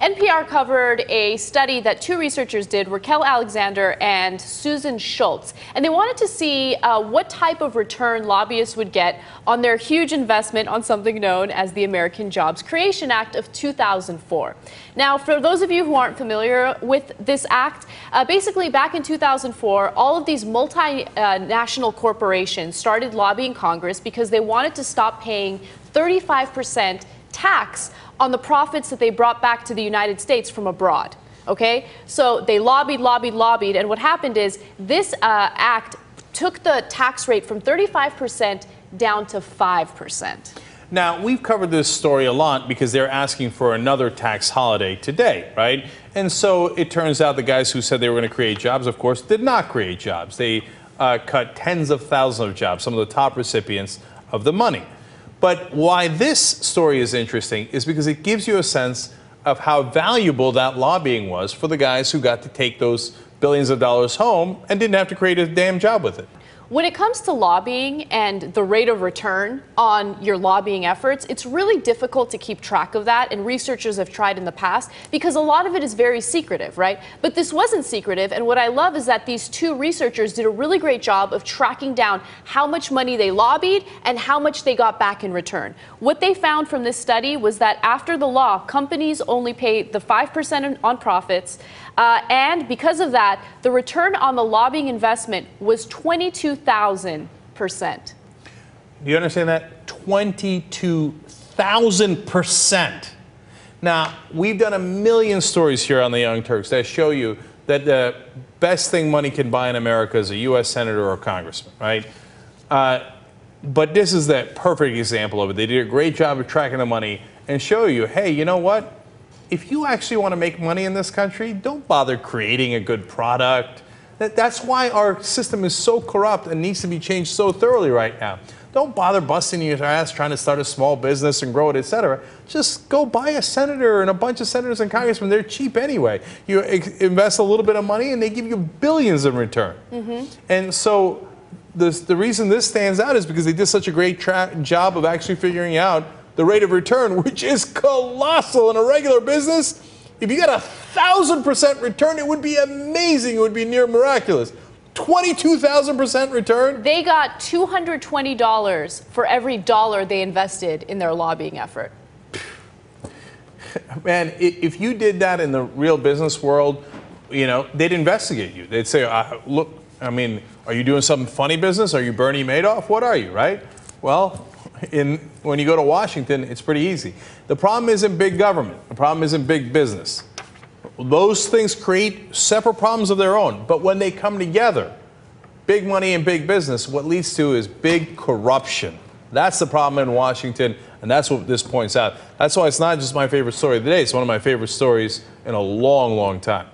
NPR covered a study that two researchers did, Raquel Alexander and Susan Schultz, and they wanted to see what type of return lobbyists would get on their huge investment on something known as the American Jobs Creation Act of 2004. Now, for those of you who aren't familiar with this act, basically back in 2004, all of these multinational corporations started lobbying Congress because they wanted to stop paying 35% tax on the profits that they brought back to the United States from abroad. Okay? So they lobbied, and what happened is this act took the tax rate from 35% down to 5%. Now, we've covered this story a lot because they're asking for another tax holiday today, right? And so it turns out the guys who said they were going to create jobs, of course, did not create jobs. They cut tens of thousands of jobs, some of the top recipients of the money. But why this story is interesting is because it gives you a sense of how valuable that lobbying was for the guys who got to take those billions of dollars home and didn't have to create a damn job with it. When it comes to lobbying and the rate of return on your lobbying efforts, it's really difficult to keep track of that, and researchers have tried in the past because a lot of it is very secretive, right? But this wasn't secretive, and what I love is that these two researchers did a really great job of tracking down how much money they lobbied and how much they got back in return. What they found from this study was that after the law, companies only pay the 5% on profits, and because of that, the return on the lobbying investment was 22,000%. Do you understand that? 22,000%. Now, we've done a million stories here on the Young Turks that show you that the best thing money can buy in America is a U.S. senator or a congressman, right? But this is the perfect example of it. They did a great job of tracking the money and show you, hey, you know what? If you actually want to make money in this country, don't bother creating a good product. That's why our system is so corrupt and needs to be changed so thoroughly right now. Don't bother busting your ass trying to start a small business and grow it, etc. Just go buy a senator and a bunch of senators and congressmen. They're cheap anyway. You invest a little bit of money and they give you billions in return. And so the reason this stands out is because they did such a great job of actually figuring out the rate of return, which is colossal in a regular business. If you got 1,000% return, it would be amazing. It would be near miraculous. 22,000% return? They got $220 for every dollar they invested in their lobbying effort. Man, if you did that in the real business world, you know, they'd investigate you. They'd say, look, I mean, are you doing some funny business? Are you Bernie Madoff? What are you, right? Well, when you go to Washington, it's pretty easy. The problem isn't big government. The problem isn't big business. Those things create separate problems of their own. But when they come together, big money and big business, what leads to is big corruption. That's the problem in Washington, and that's what this points out. That's why it's not just my favorite story of the day. It's one of my favorite stories in a long, long time.